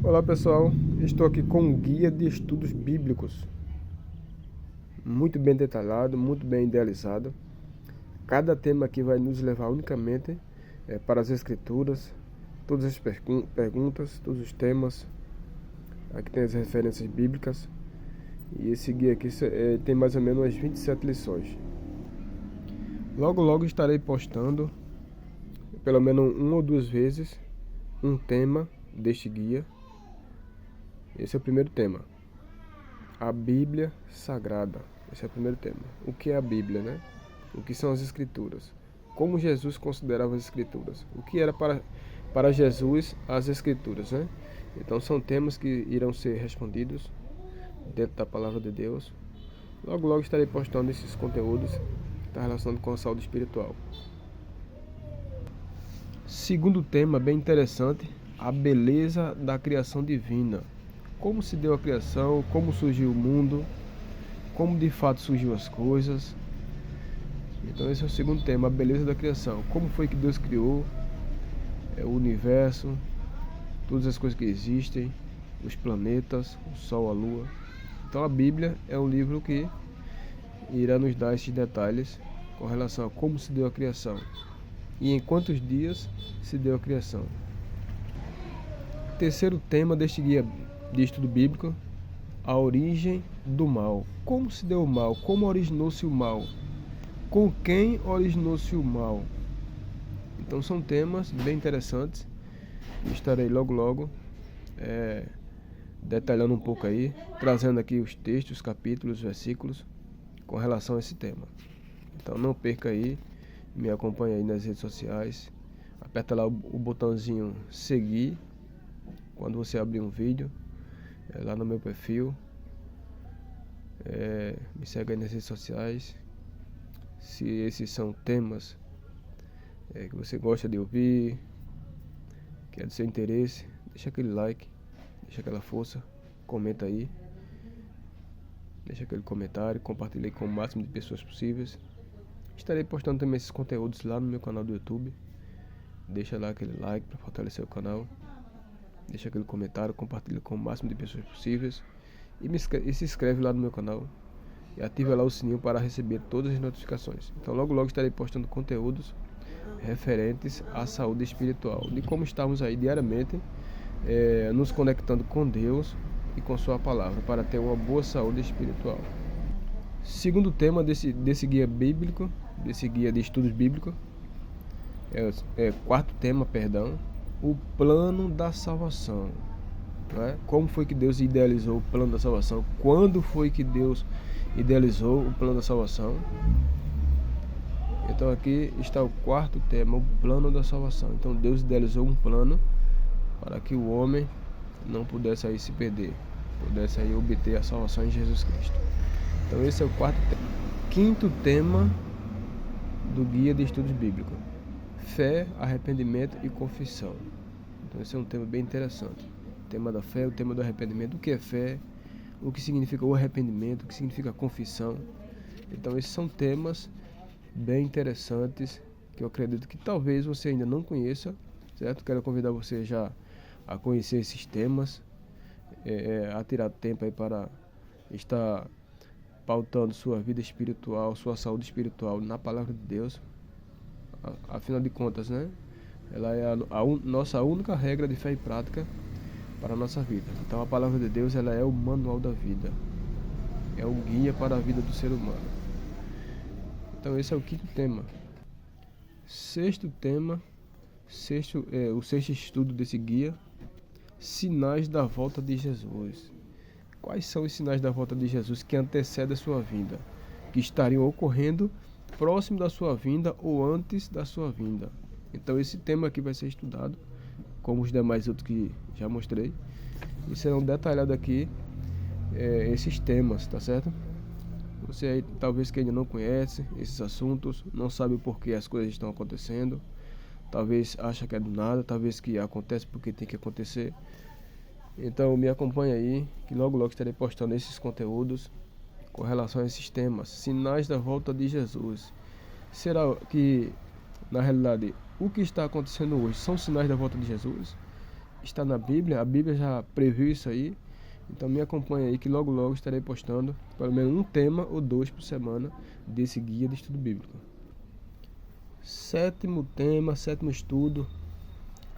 Olá pessoal, estou aqui com um guia de estudos bíblicos, muito bem detalhado, muito bem idealizado. Cada tema aqui vai nos levar unicamente para as escrituras, todas as perguntas, todos os temas. Aqui tem as referências bíblicas e esse guia aqui tem mais ou menos umas 27 lições. Logo estarei postando, pelo menos uma ou duas vezes, um tema deste guia. Esse é o primeiro tema. A Bíblia Sagrada. Esse é o primeiro tema. O que é a Bíblia, né? O que são as Escrituras? Como Jesus considerava as Escrituras? O que era para Jesus as Escrituras, né? Então são temas que irão ser respondidos dentro da Palavra de Deus. Logo estarei postando esses conteúdos que estão relacionados com a saúde espiritual. Segundo tema bem interessante, a beleza da criação divina. Como se deu a criação, como surgiu o mundo, como de fato surgiu as coisas. Então esse é o segundo tema, a beleza da criação. Como foi que Deus criou o universo, todas as coisas que existem, os planetas, o Sol, a Lua. Então a Bíblia é um livro que irá nos dar esses detalhes com relação a como se deu a criação e em quantos dias se deu a criação. Terceiro tema deste guia de estudo bíblico, a origem do mal. Como se deu o mal? Como originou-se o mal? Com quem originou-se o mal? Então são temas bem interessantes. Estarei logo detalhando um pouco aí, trazendo aqui os textos, capítulos, versículos com relação a esse tema. Então não perca aí, me acompanhe aí nas redes sociais. Aperta lá o botãozinho seguir quando você abrir um vídeo, lá no meu perfil. Me segue aí nas redes sociais. Se esses são temas que você gosta de ouvir, que é do seu interesse, deixa aquele like, deixa aquela força, comenta aí, deixa aquele comentário, compartilhe com o máximo de pessoas possíveis. Estarei postando também esses conteúdos lá no meu canal do YouTube. Deixa lá aquele like para fortalecer o canal, deixa aquele comentário, compartilha com o máximo de pessoas possíveis e se inscreve lá no meu canal e ativa lá o sininho para receber todas as notificações. Então logo estarei postando conteúdos referentes à saúde espiritual, de como estamos aí diariamente nos conectando com Deus e com sua palavra para ter uma boa saúde espiritual. Segundo tema desse guia bíblico, desse guia de estudos bíblicos, quarto tema, perdão, o plano da salvação. Como foi que Deus idealizou o plano da salvação? Quando foi que Deus idealizou o plano da salvação? Então aqui está o quarto tema, o plano da salvação. Então Deus idealizou um plano para que o homem não pudesse aí se perder, pudesse aí obter a salvação em Jesus Cristo. Então esse é o quarto tema. Quinto tema do guia de estudos bíblicos: fé, arrependimento e confissão. Então esse é um tema bem interessante. O tema da fé, o tema do arrependimento. O que é fé? O que significa o arrependimento? O que significa a confissão? Então esses são temas bem interessantes que eu acredito que talvez você ainda não conheça, certo? Quero convidar você já a conhecer esses temas, a tirar tempo aí para estar pautando sua vida espiritual, sua saúde espiritual na palavra de Deus. Afinal de contas, né? Ela é a nossa única regra de fé e prática para a nossa vida. Então a palavra de Deus, ela é o manual da vida, é o guia para a vida do ser humano. Então esse é o quinto tema. Sexto tema, o sexto estudo desse guia, sinais da volta de Jesus. Quais são os sinais da volta de Jesus que antecedem a sua vinda, que estariam ocorrendo próximo da sua vinda ou antes da sua vinda? Então esse tema aqui vai ser estudado, como os demais outros que já mostrei, e serão detalhados aqui esses temas, tá certo? Você aí talvez que ainda não conhece esses assuntos, não sabe o porquê as coisas estão acontecendo, talvez acha que é do nada, talvez que acontece porque tem que acontecer. Então me acompanha aí, que logo estarei postando esses conteúdos com relação a esses temas, sinais da volta de Jesus. Será que, na realidade, o que está acontecendo hoje são sinais da volta de Jesus? está na Bíblia, a Bíblia já previu isso aí. Então me acompanha aí que logo logo estarei postando pelo menos um tema ou dois por semana desse guia de estudo bíblico. Sétimo tema, sétimo estudo,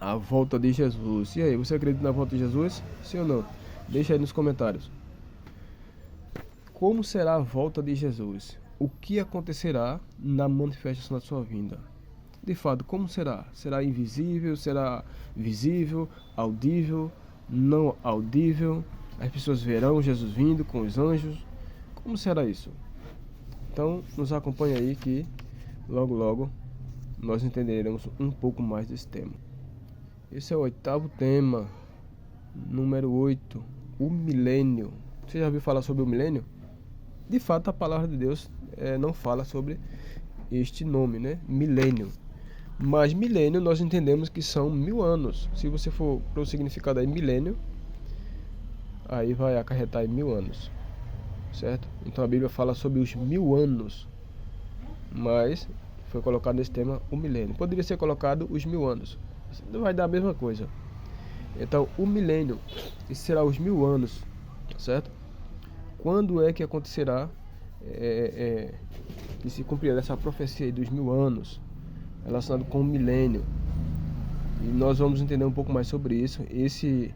a volta de Jesus. E aí, você acredita na volta de Jesus? Sim ou não? Deixa aí nos comentários. Como será a volta de Jesus? O que acontecerá na manifestação da sua vinda? De fato, como será? Será invisível? Será visível? Audível? Não audível? As pessoas verão Jesus vindo com os anjos? Como será isso? Então, nos acompanha aí que logo logo nós entenderemos um pouco mais desse tema. Esse é o oitavo tema, número 8, o milênio. Você já ouviu falar sobre o milênio? De fato, a palavra de Deus não fala sobre este nome, né? Milênio. Mas milênio nós entendemos que são 1000 anos. Se você for para o significado aí, milênio, aí vai acarretar em 1000 anos, certo? Então a Bíblia fala sobre os 1000 anos, mas foi colocado nesse tema o milênio. Poderia ser colocado os 1000 anos, não vai dar a mesma coisa. Então o milênio, esse será os 1000 anos, certo? Quando é que acontecerá que se cumprirá essa profecia aí dos 1000 anos, relacionado com o milênio? E nós vamos entender um pouco mais sobre isso. Esse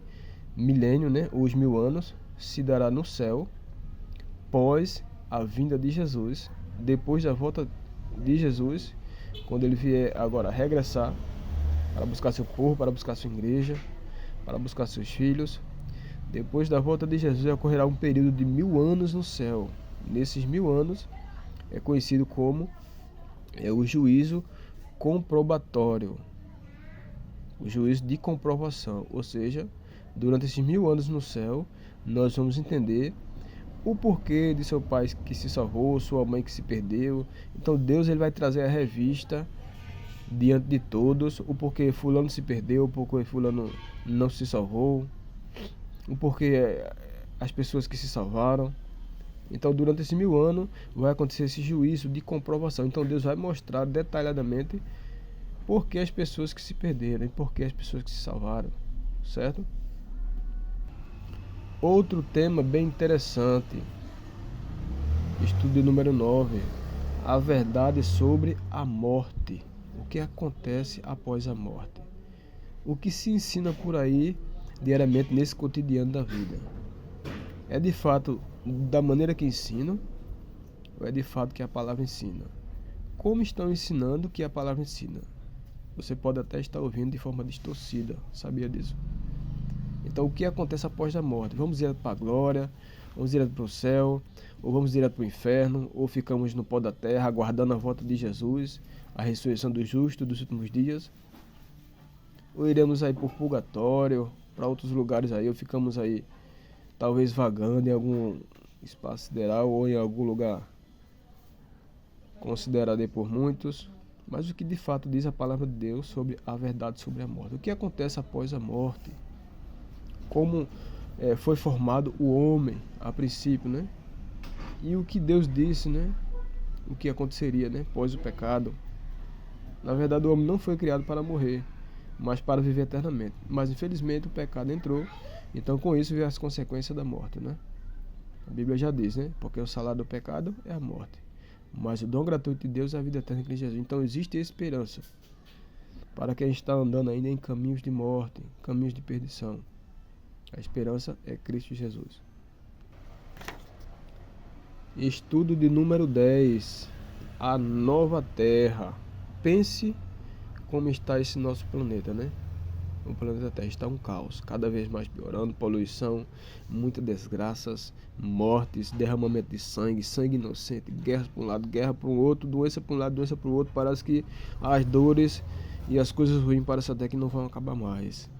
milênio, né, os 1000 anos, se dará no céu, pós a vinda de Jesus, depois da volta de Jesus, quando ele vier agora regressar para buscar seu povo, para buscar sua igreja, para buscar seus filhos. Depois da volta de Jesus ocorrerá um período de 1000 anos no céu. Nesses 1000 anos é conhecido como o juízo comprobatório, o juízo de comprovação. Ou seja, durante esses 1000 anos no céu, nós vamos entender o porquê de seu pai que se salvou, sua mãe que se perdeu. Então Deus ele vai trazer a revista diante de todos, o porquê fulano se perdeu, o porquê fulano não se salvou, o porquê as pessoas que se salvaram. Então durante esses 1000 anos vai acontecer esse juízo de comprovação. Então Deus vai mostrar detalhadamente por que as pessoas que se perderam e por que as pessoas que se salvaram, certo? Outro tema bem interessante, estudo número 9, a verdade sobre a morte. O que acontece após a morte? O que se ensina por aí diariamente nesse cotidiano da vida? É de fato da maneira que ensinam ou é de fato que a palavra ensina? Como estão ensinando que a palavra ensina? Você pode até estar ouvindo de forma distorcida, sabia disso? Então o que acontece após a morte? Vamos direto para a glória, vamos direto para o céu, ou vamos direto para o inferno, ou ficamos no pó da terra aguardando a volta de Jesus, a ressurreição dos justos dos últimos dias, ou iremos aí por purgatório, para outros lugares aí, ou ficamos aí talvez vagando em algum espaço sideral ou em algum lugar considerado aí por muitos. Mas o que de fato diz a palavra de Deus sobre a verdade sobre a morte? O que acontece após a morte? Como foi formado o homem a princípio, né? E o que Deus disse, né? O que aconteceria, né? Após o pecado. Na verdade, o homem não foi criado para morrer, mas para viver eternamente. Mas infelizmente o pecado entrou, então com isso veio as consequências da morte, né? A Bíblia já diz, né? Porque o salário do pecado é a morte, mas o dom gratuito de Deus é a vida eterna em Cristo Jesus. Então existe esperança para quem está andando ainda em caminhos de morte, caminhos de perdição. A esperança é Cristo Jesus. Estudo de número 10. A nova terra. Pense como está esse nosso planeta, né? O planeta Terra está um caos, cada vez mais piorando, poluição, muitas desgraças, mortes, derramamento de sangue, sangue inocente, guerras para um lado, guerra para o outro, doença para um lado, doença para o outro. Parece que as dores e as coisas ruins parecem até que não vão acabar mais.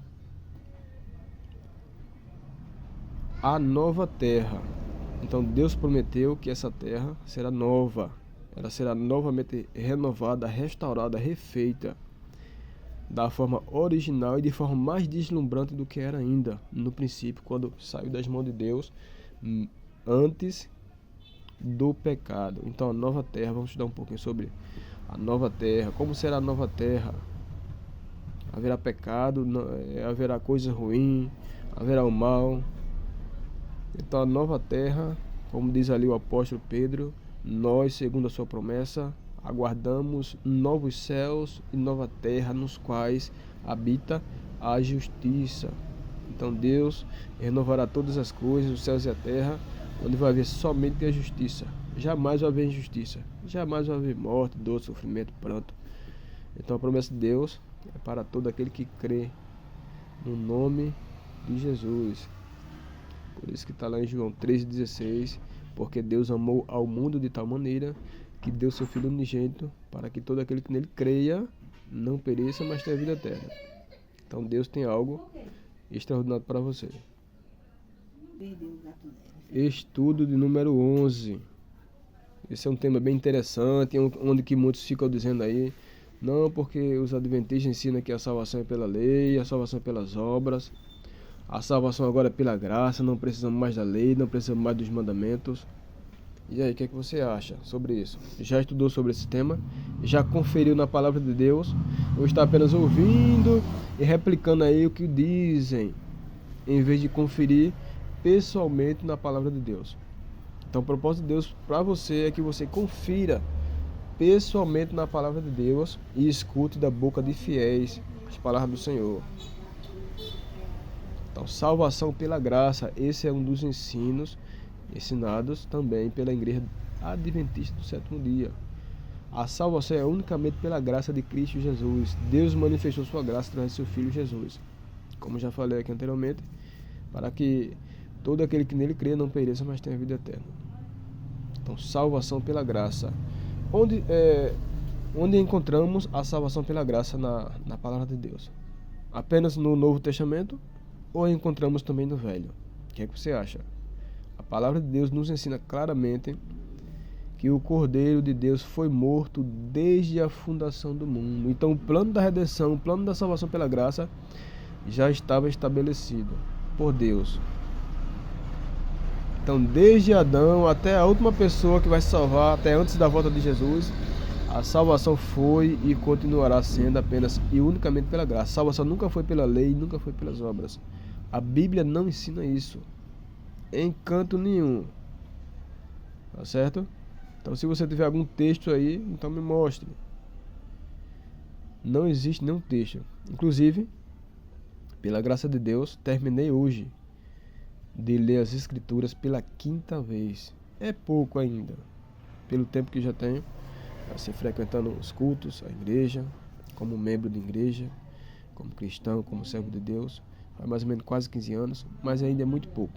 A nova terra. Então Deus prometeu que essa terra será nova. Ela será novamente renovada, restaurada, refeita da forma original e de forma mais deslumbrante do que era ainda no princípio, quando saiu das mãos de Deus, antes do pecado. Então a nova terra, vamos estudar um pouquinho sobre a nova terra. Como será a nova terra? haverá pecado, haverá coisa ruim, haverá o mal. Então a nova terra, como diz ali o apóstolo Pedro, nós, segundo a sua promessa, aguardamos novos céus e nova terra nos quais habita a justiça. Então Deus renovará todas as coisas, os céus e a terra, onde vai haver somente a justiça. Jamais vai haver injustiça, jamais vai haver morte, dor, sofrimento, pranto. Então a promessa de Deus é para todo aquele que crê no nome de Jesus. Por isso que está lá em João 3,16, porque Deus amou ao mundo de tal maneira que deu seu Filho unigênito, para que todo aquele que nele creia não pereça, mas tenha vida eterna. Então Deus tem algo extraordinário para você. Estudo de número 11. Esse é um tema bem interessante, onde que muitos ficam dizendo aí, não, porque os adventistas ensinam que a salvação é pela lei, a salvação é pelas obras, a salvação agora é pela graça, não precisamos mais da lei, não precisamos mais dos mandamentos. E aí, o que é que você acha sobre isso? Já estudou sobre esse tema? Já conferiu na palavra de Deus? Ou está apenas ouvindo e replicando aí o que dizem, em vez de conferir pessoalmente na palavra de Deus? Então o propósito de Deus para você é que você confira pessoalmente na palavra de Deus e escute da boca de fiéis as palavras do Senhor. Então, salvação pela graça, esse é um dos ensinos ensinados também pela Igreja Adventista do Sétimo Dia. A salvação é unicamente pela graça de Cristo Jesus. Deus manifestou sua graça através de seu Filho Jesus. Como já falei aqui anteriormente, para que todo aquele que nele crê não pereça, mas tenha vida eterna. Então, salvação pela graça. Onde encontramos a salvação pela graça na palavra de Deus? Apenas no Novo Testamento ou encontramos também no Velho? O que é que você acha? A palavra de Deus nos ensina claramente que o Cordeiro de Deus foi morto desde a fundação do mundo. Então o plano da redenção, o plano da salvação pela graça já estava estabelecido por Deus. Então desde Adão até a última pessoa que vai se salvar, até antes da volta de Jesus, a salvação foi e continuará sendo apenas e unicamente pela graça. A salvação nunca foi pela lei, nunca foi pelas obras. A Bíblia não ensina isso em canto nenhum. Tá certo? Então se você tiver algum texto aí, então me mostre. Não existe nenhum texto. Inclusive, pela graça de Deus, terminei hoje de ler as Escrituras pela 5ª vez. É pouco ainda, pelo tempo que já tenho, assim, frequentando os cultos, a igreja, como membro de igreja, como cristão, como servo de Deus. Faz mais ou menos quase 15 anos, mas ainda é muito pouco.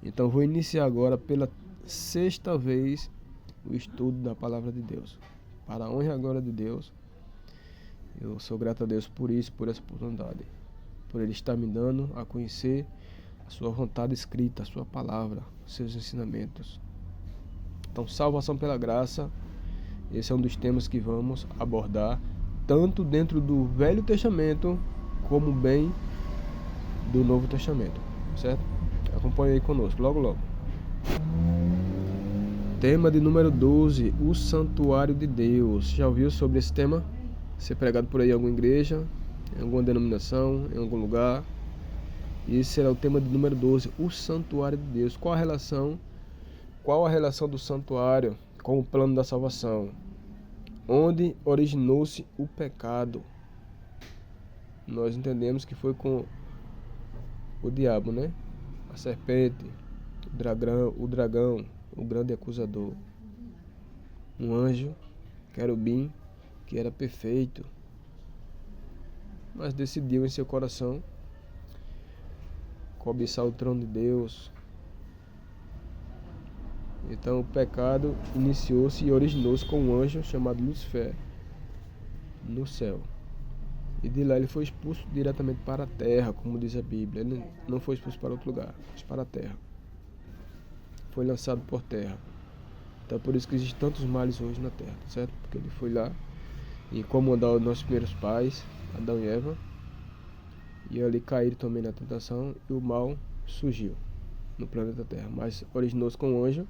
Então vou iniciar agora pela 6ª vez o estudo da palavra de Deus. Para a honra e a glória de Deus, eu sou grato a Deus por isso, por essa oportunidade, por Ele estar me dando a conhecer a sua vontade escrita, a sua palavra, os seus ensinamentos. Então, salvação pela graça, esse é um dos temas que vamos abordar, tanto dentro do Velho Testamento, como bem do Novo Testamento, certo? Acompanhe aí conosco, logo logo. Tema de número 12, o Santuário de Deus. Já ouviu sobre esse tema? Ser pregado por aí em alguma igreja, em alguma denominação, em algum lugar? Esse será o tema de número 12, o Santuário de Deus. Qual a relação do santuário com o plano da salvação? Onde originou-se o pecado? Nós entendemos que foi com o diabo, né? A serpente, o dragão, o grande acusador. Um anjo, querubim, que era perfeito, mas decidiu em seu coração cobiçar o trono de Deus. Então o pecado iniciou-se e originou-se com um anjo chamado Lúcifer no céu. E de lá ele foi expulso diretamente para a terra, como diz a Bíblia. Ele não foi expulso para outro lugar, mas para a terra. Foi lançado por terra. Então por isso que existem tantos males hoje na terra, certo? Porque ele foi lá e incomodou os nossos primeiros pais, Adão e Eva. E ali caíram também na tentação e o mal surgiu no planeta Terra. Mas originou-se com um anjo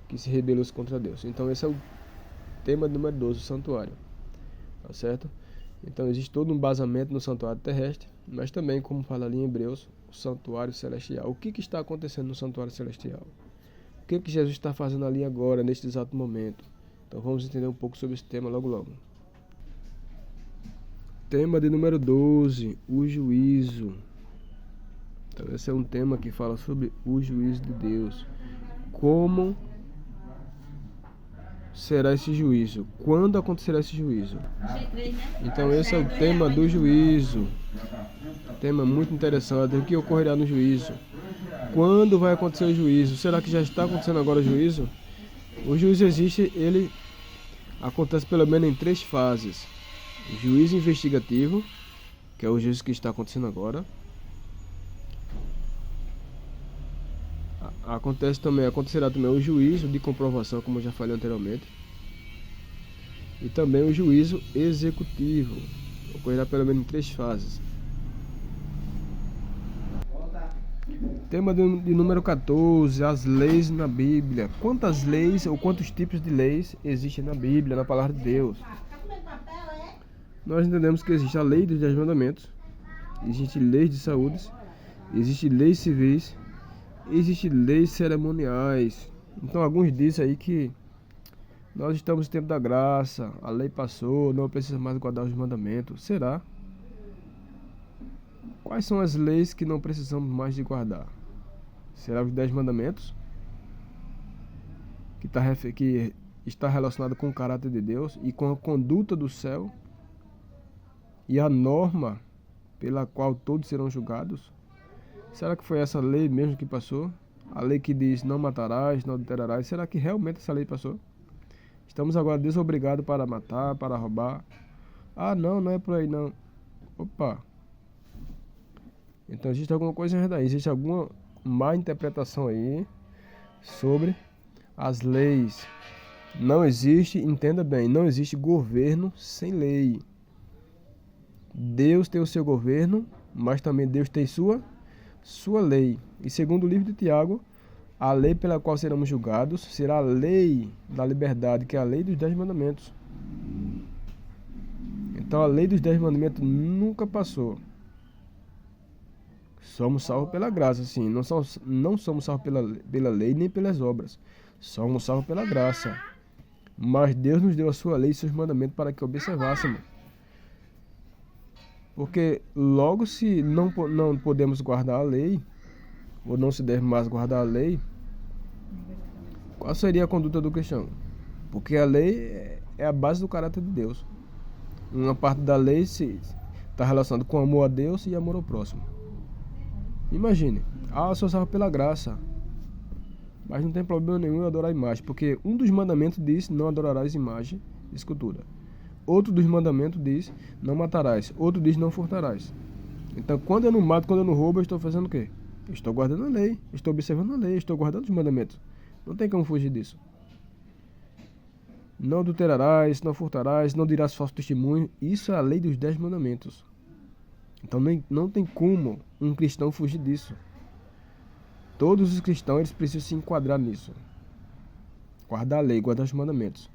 que se rebelou contra Deus. Então esse é o tema número 12, o santuário. Tá certo? Então existe todo um embasamento no santuário terrestre, mas também, como fala ali em Hebreus, o santuário celestial. O que está acontecendo no santuário celestial? O que Jesus está fazendo ali agora, neste exato momento? Então vamos entender um pouco sobre esse tema logo logo. Tema de número 12, o juízo. Então esse é um tema que fala sobre o juízo de Deus. Como será esse juízo? Quando acontecerá esse juízo? Então esse é o tema do juízo. Tema muito interessante. O que ocorrerá no juízo? Quando vai acontecer o juízo? Será que já está acontecendo agora o juízo? O juízo existe, ele acontece pelo menos em 3 fases. O juízo investigativo, que é o juízo que está acontecendo agora. Acontecerá também o juízo de comprovação, como eu já falei anteriormente. E também o juízo executivo. Ocorrerá pelo menos em 3 fases. Tema de número 14, as leis na Bíblia. Quantas leis ou quantos tipos de leis existem na Bíblia, na palavra de Deus? Nós entendemos que existe a lei dos 10 mandamentos, existe leis de saúde, existe leis civis, existe leis cerimoniais. Então alguns dizem aí que nós estamos no tempo da graça, a lei passou, não precisa mais guardar os mandamentos. Será? Quais são as leis que não precisamos mais de guardar? Será os 10 mandamentos? Que está relacionado com o caráter de Deus e com a conduta do céu e a norma pela qual todos serão julgados? Será que foi essa lei mesmo que passou? A lei que diz não matarás, não adulterarás. Será que realmente essa lei passou? Estamos agora desobrigados para matar, para roubar. Ah, não é por aí não. Opa! Então existe alguma coisa errada aí. Existe alguma má interpretação aí sobre as leis. Não existe, entenda bem, não existe governo sem lei. Deus tem o seu governo, mas também Deus tem sua lei. E segundo o livro de Tiago, a lei pela qual seremos julgados será a lei da liberdade, que é a lei dos 10 mandamentos. Então a lei dos 10 mandamentos nunca passou. Somos salvos pela graça, sim. Não somos salvos pela lei nem pelas obras. Somos salvos pela graça. Mas Deus nos deu a sua lei e seus mandamentos para que observássemos. Porque logo se não podemos guardar a lei, ou não se deve mais guardar a lei, qual seria a conduta do cristão? Porque a lei é a base do caráter de Deus. Uma parte da lei está relacionada com amor a Deus e amor ao próximo. Imagine, eu sou salvo pela graça, mas não tem problema nenhum em adorar a imagem, porque um dos mandamentos diz, não adorarás imagem e escultura. Outro dos mandamentos diz, não matarás. Outro diz, não furtarás. Então, quando eu não mato, quando eu não roubo, eu estou fazendo o quê? Eu estou guardando a lei, estou observando a lei, estou guardando os mandamentos. Não tem como fugir disso. Não adulterarás, não furtarás, não dirás falso testemunho. Isso é a lei dos 10 mandamentos. Então, não tem como um cristão fugir disso. Todos os cristãos eles precisam se enquadrar nisso. Guardar a lei, guardar os mandamentos.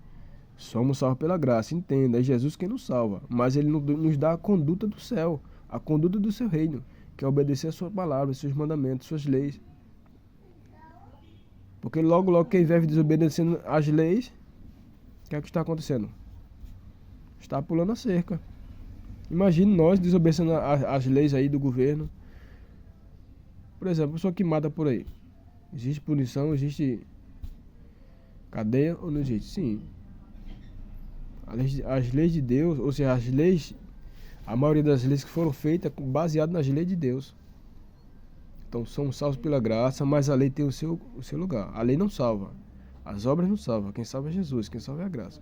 Somos salvos pela graça, entenda, é Jesus quem nos salva, mas ele nos dá a conduta do céu, a conduta do seu reino, que é obedecer a sua palavra, seus mandamentos, suas leis. Porque logo quem vive desobedecendo as leis, o que é que está acontecendo? Está pulando a cerca. Imagine nós desobedecendo as leis aí do governo. Por exemplo, a pessoa que mata por aí. Existe punição, existe cadeia ou não existe? Sim. As leis de Deus, ou seja, a maioria das leis que foram feitas é baseadas nas leis de Deus. Então somos salvos pela graça, mas a lei tem o seu lugar. A lei não salva, as obras não salvam. Quem salva é Jesus, quem salva é a graça.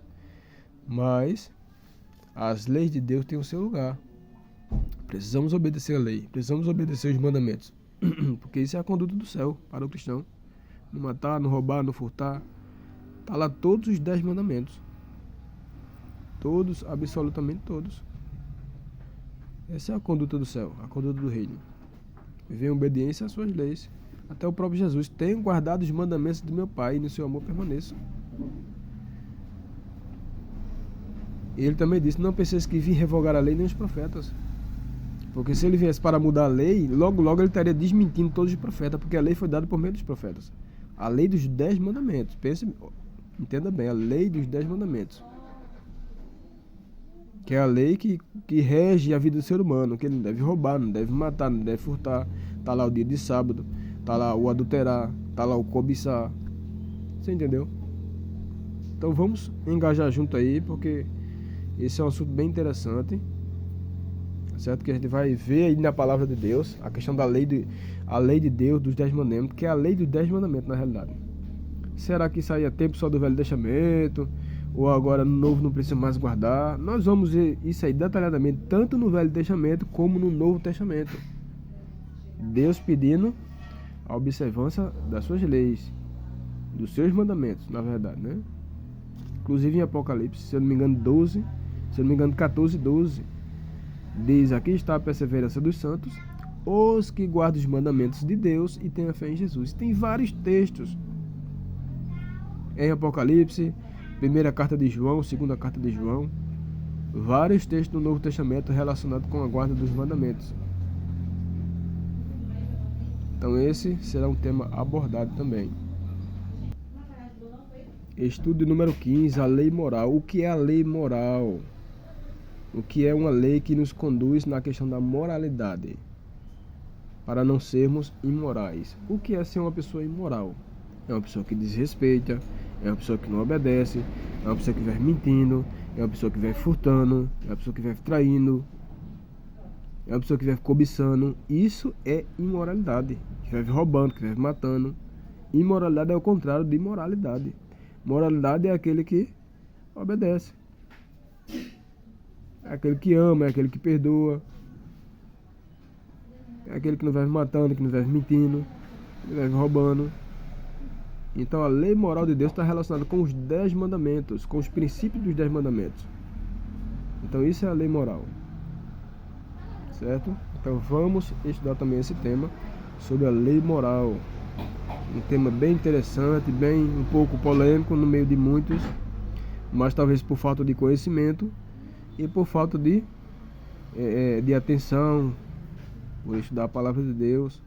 Mas as leis de Deus têm o seu lugar. Precisamos obedecer a lei, precisamos obedecer os mandamentos. Porque isso é a conduta do céu para o cristão. Não matar, não roubar, não furtar. Está lá todos os 10 mandamentos. Todos, absolutamente todos. Essa é a conduta do céu, a conduta do reino. Viver em obediência às suas leis. Até o próprio Jesus. Tenho guardado os mandamentos do meu Pai e no seu amor permaneço. Ele também disse: não penseis que vim revogar a lei nem os profetas. Porque se ele viesse para mudar a lei, logo logo ele estaria desmentindo todos os profetas, porque a lei foi dada por meio dos profetas. A lei dos 10 mandamentos. Entenda bem, a lei dos 10 mandamentos. Que é a lei que rege a vida do ser humano, que ele não deve roubar, não deve matar, não deve furtar. Tá lá o dia de sábado, tá lá o adulterar, tá lá o cobiçar. Você entendeu? Então vamos engajar junto aí, porque esse é um assunto bem interessante, certo? Que a gente vai ver aí na palavra de Deus, a questão da lei de Deus, dos 10 mandamentos, que é a lei dos 10 mandamentos na realidade. Será que isso aí é tempo só do Velho Testamento? Ou agora no Novo não precisa mais guardar? Nós vamos ver isso aí detalhadamente, tanto no Velho Testamento como no Novo Testamento. Deus pedindo a observância das suas leis, dos seus mandamentos, na verdade, né? Inclusive em Apocalipse, se eu não me engano 12, se eu não me engano 14:12, diz: aqui está a perseverança dos santos, os que guardam os mandamentos de Deus e têm a fé em Jesus. Tem vários textos em Apocalipse, primeira carta de João, segunda carta de João, vários textos do Novo Testamento relacionados com a guarda dos mandamentos. Então esse será um tema abordado também. Estudo número 15, a lei moral. O que é a lei moral? O que é uma lei que nos conduz na questão da moralidade, para não sermos imorais. O que é ser uma pessoa imoral? É uma pessoa que desrespeita, é uma pessoa que não obedece, é uma pessoa que vive mentindo, é uma pessoa que vive furtando, é uma pessoa que vive traindo, é uma pessoa que vive cobiçando. Isso é imoralidade. Que vive roubando, que vive matando. Imoralidade é o contrário de moralidade. Moralidade é aquele que obedece, é aquele que ama, é aquele que perdoa, é aquele que não vive matando, que não vive mentindo, que não vive roubando. Então a lei moral de Deus está relacionada com os 10 mandamentos, com os princípios dos 10 mandamentos. Então isso é a lei moral, certo? Então vamos estudar também esse tema sobre a lei moral. Um tema bem interessante, bem um pouco polêmico no meio de muitos, mas talvez por falta de conhecimento e por falta de atenção, por estudar a palavra de Deus.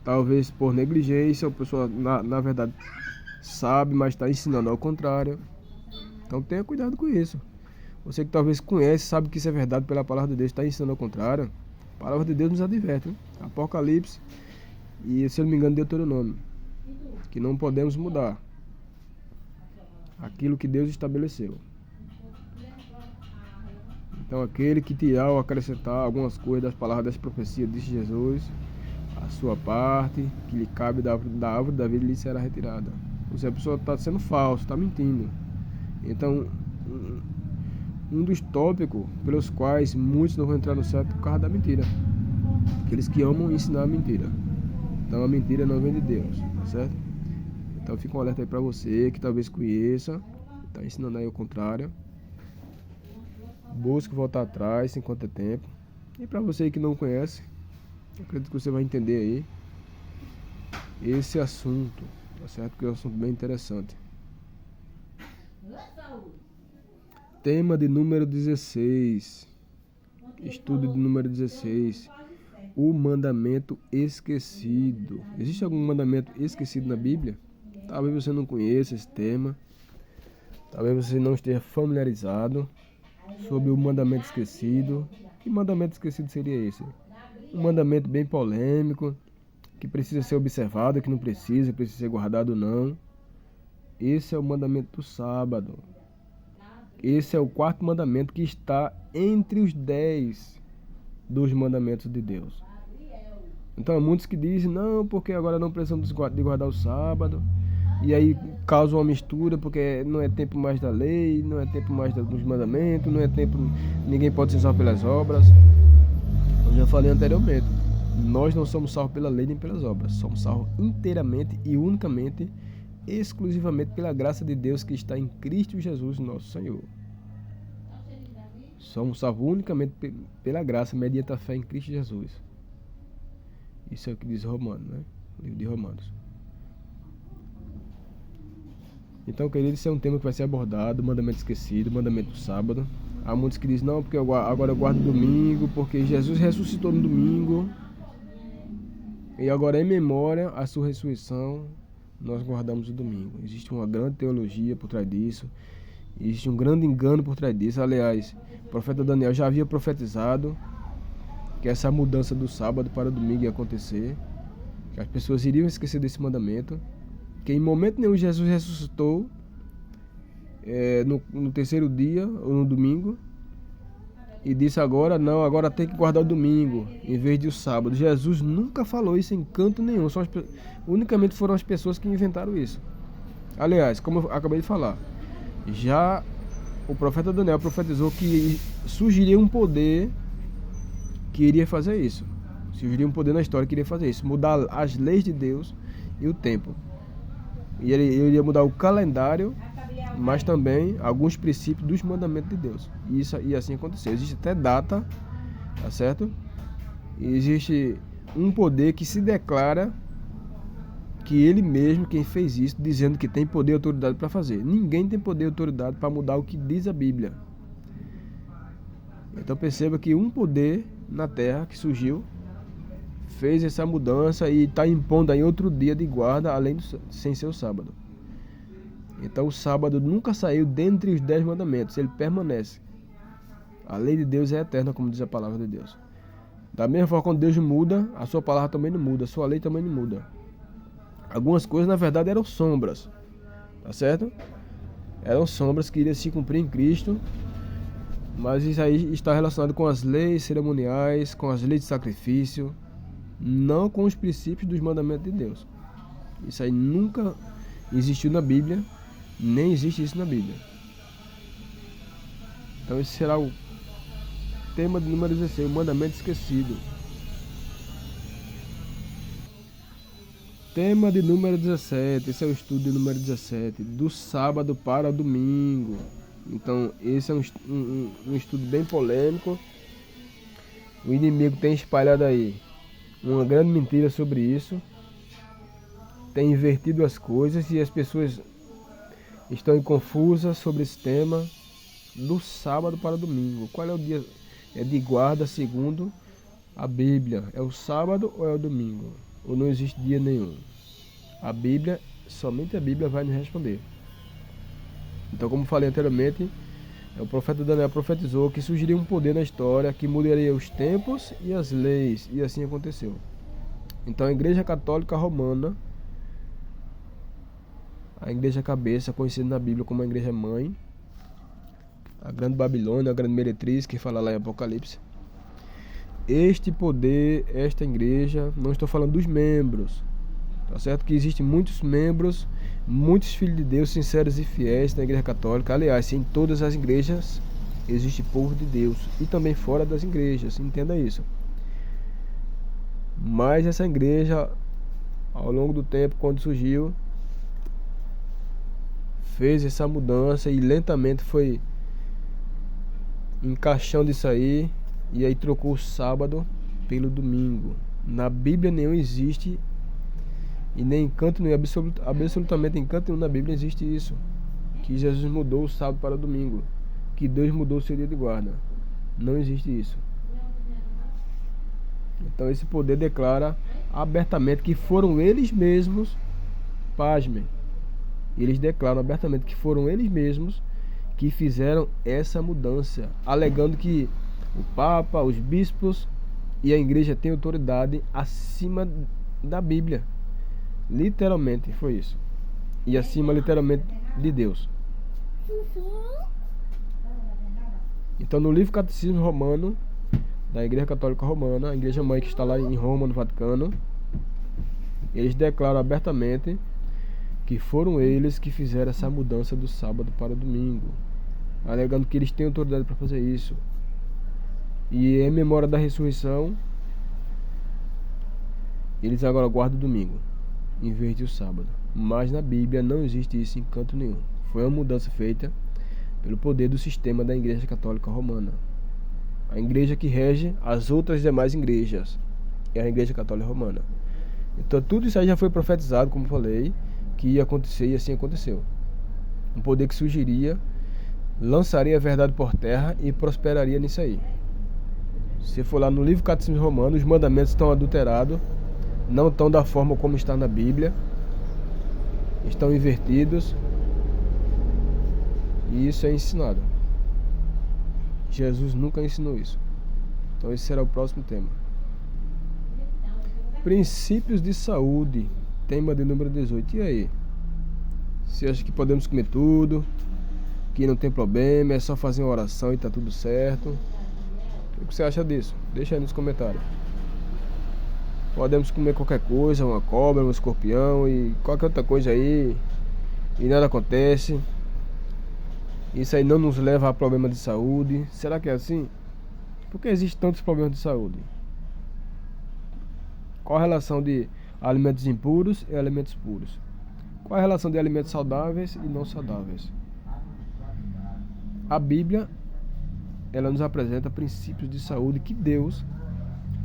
Talvez por negligência, a pessoa na verdade sabe, mas está ensinando ao contrário. Então tenha cuidado com isso. Você que talvez conhece, sabe que isso é verdade pela palavra de Deus, está ensinando ao contrário. A palavra de Deus nos adverte, né? Apocalipse e, se eu não me engano, Deuteronômio, que não podemos mudar aquilo que Deus estabeleceu. Então aquele que tirar ou acrescentar algumas coisas das palavras das profecias, disse Jesus, a sua parte que lhe cabe da árvore da vida lhe será retirada. Ou seja, a pessoa está sendo falso, está mentindo. Então um dos tópicos pelos quais muitos não vão entrar no céu é por causa da mentira. Aqueles que amam ensinar a mentira. Então a mentira não vem de Deus, tá certo? Então fica um alerta aí para você que talvez conheça, está ensinando aí ao contrário. Busque voltar atrás enquanto é tempo. E para você que não conhece, acredito que você vai entender aí esse assunto, tá certo? Que é um assunto bem interessante. Tema de número 16. Estudo de número 16. O mandamento esquecido. Existe algum mandamento esquecido na Bíblia? Talvez você não conheça esse tema. Talvez você não esteja familiarizado sobre o mandamento esquecido. Que mandamento esquecido seria esse? Um mandamento bem polêmico, que precisa ser observado, que não precisa ser guardado ou não. Esse é o mandamento do sábado. Esse é o 4º mandamento que está entre os 10 dos mandamentos de Deus. Então há muitos que dizem, não, porque agora não precisamos de guardar o sábado. E aí causa uma mistura, porque não é tempo mais da lei, não é tempo mais dos mandamentos, não é tempo, ninguém pode ser salvo pelas obras. Eu já falei anteriormente, nós não somos salvos pela lei nem pelas obras, somos salvos inteiramente e unicamente, exclusivamente pela graça de Deus que está em Cristo Jesus, nosso Senhor. Somos salvos unicamente pela graça, mediante a fé em Cristo Jesus. Isso é o que diz Romanos, né? O livro de Romanos. Então, querido, esse é um tema que vai ser abordado, mandamento esquecido, mandamento do sábado. Há muitos que dizem, não, porque agora eu guardo domingo, porque Jesus ressuscitou no domingo. E agora, em memória à sua ressurreição, nós guardamos o domingo. Existe uma grande teologia por trás disso. Existe um grande engano por trás disso. Aliás, o profeta Daniel já havia profetizado que essa mudança do sábado para o domingo ia acontecer. Que as pessoas iriam esquecer desse mandamento. Que em momento nenhum Jesus ressuscitou no terceiro dia, ou no domingo. E disse agora, não, agora tem que guardar o domingo, em vez de o sábado. Jesus nunca falou isso em canto nenhum. Unicamente foram as pessoas que inventaram isso. Aliás, como eu acabei de falar, já o profeta Daniel profetizou que surgiria um poder que iria fazer isso. Surgiria um poder na história que iria fazer isso. Mudar as leis de Deus e o tempo. E ele iria mudar o calendário, mas também alguns princípios dos mandamentos de Deus. E assim aconteceu. Existe até data, tá certo? E existe um poder que se declara que ele mesmo, quem fez isso, dizendo que tem poder e autoridade para fazer. Ninguém tem poder e autoridade para mudar o que diz a Bíblia. Então perceba que um poder na terra que surgiu fez essa mudança e está impondo aí outro dia de guarda, sem ser o sábado. Então o sábado nunca saiu dentre os 10 mandamentos, ele permanece. A lei de Deus é eterna, como diz a palavra de Deus. Da mesma forma, quando Deus muda, a sua palavra também não muda, a sua lei também não muda. Algumas coisas, na verdade, eram sombras, tá certo? Eram sombras que iriam se cumprir em Cristo, mas isso aí está relacionado com as leis cerimoniais, com as leis de sacrifício, não com os princípios dos mandamentos de Deus. Isso aí nunca existiu na Bíblia, nem existe isso na Bíblia. Então esse será o tema de número 16, o mandamento esquecido. Tema de número 17, esse é o estudo de número 17, do sábado para o domingo. Então esse é um estudo bem polêmico. O inimigo tem espalhado aí uma grande mentira sobre isso. Tem invertido as coisas e as pessoas estão confusas sobre esse tema do sábado para o domingo. Qual é o dia de guarda segundo a Bíblia? É o sábado ou é o domingo? Ou não existe dia nenhum? A Bíblia, somente a Bíblia vai nos responder. Então, como falei anteriormente, o profeta Daniel profetizou que surgiria um poder na história que mudaria os tempos e as leis, e assim aconteceu. Então a Igreja Católica Romana, a igreja cabeça, conhecida na Bíblia como a igreja mãe, a grande Babilônia, a grande meretriz, que fala lá em Apocalipse, este poder, esta igreja, não estou falando dos membros, tá certo? Que existem muitos membros, muitos filhos de Deus sinceros e fiéis na igreja católica. Aliás, em todas as igrejas existe povo de Deus, e também fora das igrejas, entenda isso. Mas essa igreja, ao longo do tempo, quando surgiu, fez essa mudança e lentamente foi encaixando isso aí, e aí trocou o sábado pelo domingo. Na Bíblia nenhum existe, e nem em canto nenhum, absolutamente em canto nenhum na Bíblia existe isso, que Jesus mudou o sábado para o domingo, que Deus mudou o seu dia de guarda. Não existe isso. Então esse poder declara abertamente que foram eles mesmos, pasmem, eles declaram abertamente que foram eles mesmos que fizeram essa mudança, alegando que o Papa, os bispos e a igreja têm autoridade acima da Bíblia. Literalmente foi isso. E acima literalmente de Deus. Então no livro Catecismo Romano da Igreja Católica Romana, a igreja mãe que está lá em Roma, no Vaticano, eles declaram abertamente que foram eles que fizeram essa mudança do sábado para o domingo, alegando que eles têm autoridade para fazer isso. E em memória da ressurreição, eles agora guardam o domingo em vez de o sábado. Mas na Bíblia não existe isso em canto nenhum. Foi uma mudança feita pelo poder do sistema da Igreja Católica Romana, a igreja que rege as outras demais igrejas é a Igreja Católica Romana. Então tudo isso aí já foi profetizado, como falei, que ia acontecer, e assim aconteceu. Um poder que surgiria, lançaria a verdade por terra e prosperaria nisso aí. Se for lá no livro Catecismo Romano, os mandamentos estão adulterados, não estão da forma como está na Bíblia, estão invertidos, e isso é ensinado. Jesus nunca ensinou isso. Então esse será o próximo tema. Princípios de saúde, tema de número 18. E aí? Você acha que podemos comer tudo, que não tem problema, é só fazer uma oração e tá tudo certo? O que você acha disso? Deixa aí nos comentários. Podemos comer qualquer coisa, uma cobra, um escorpião e qualquer outra coisa aí, e nada acontece. Isso aí não nos leva a problema de saúde. Será que é assim? Por que existem tantos problemas de saúde? Qual a relação de alimentos impuros e alimentos puros? Qual a relação de alimentos saudáveis e não saudáveis? A Bíblia, ela nos apresenta princípios de saúde que Deus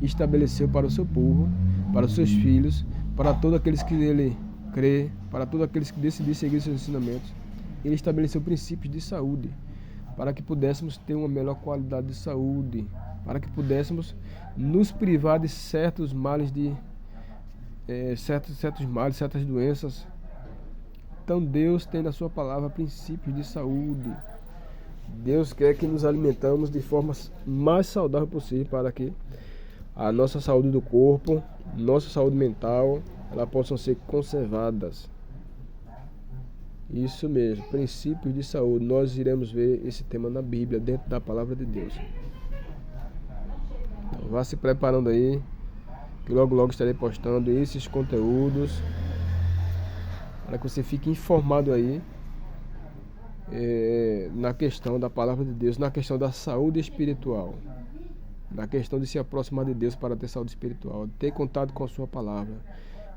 estabeleceu para o seu povo, para os seus filhos, para todos aqueles que nele crê, para todos aqueles que decidirem seguir seus ensinamentos. Ele estabeleceu princípios de saúde para que pudéssemos ter uma melhor qualidade de saúde, para que pudéssemos nos privar de certos males, certos males, certas doenças. Então Deus tem na sua palavra princípios de saúde. Deus quer que nos alimentamos de forma mais saudável possível para que a nossa saúde do corpo, nossa saúde mental, elas possam ser conservadas. Isso mesmo, princípios de saúde. Nós iremos ver esse tema na Bíblia, dentro da palavra de Deus. Então, vá se preparando aí, que logo logo estarei postando esses conteúdos para que você fique informado aí na questão da palavra de Deus, na questão da saúde espiritual, na questão de se aproximar de Deus para ter saúde espiritual, ter contato com a sua palavra,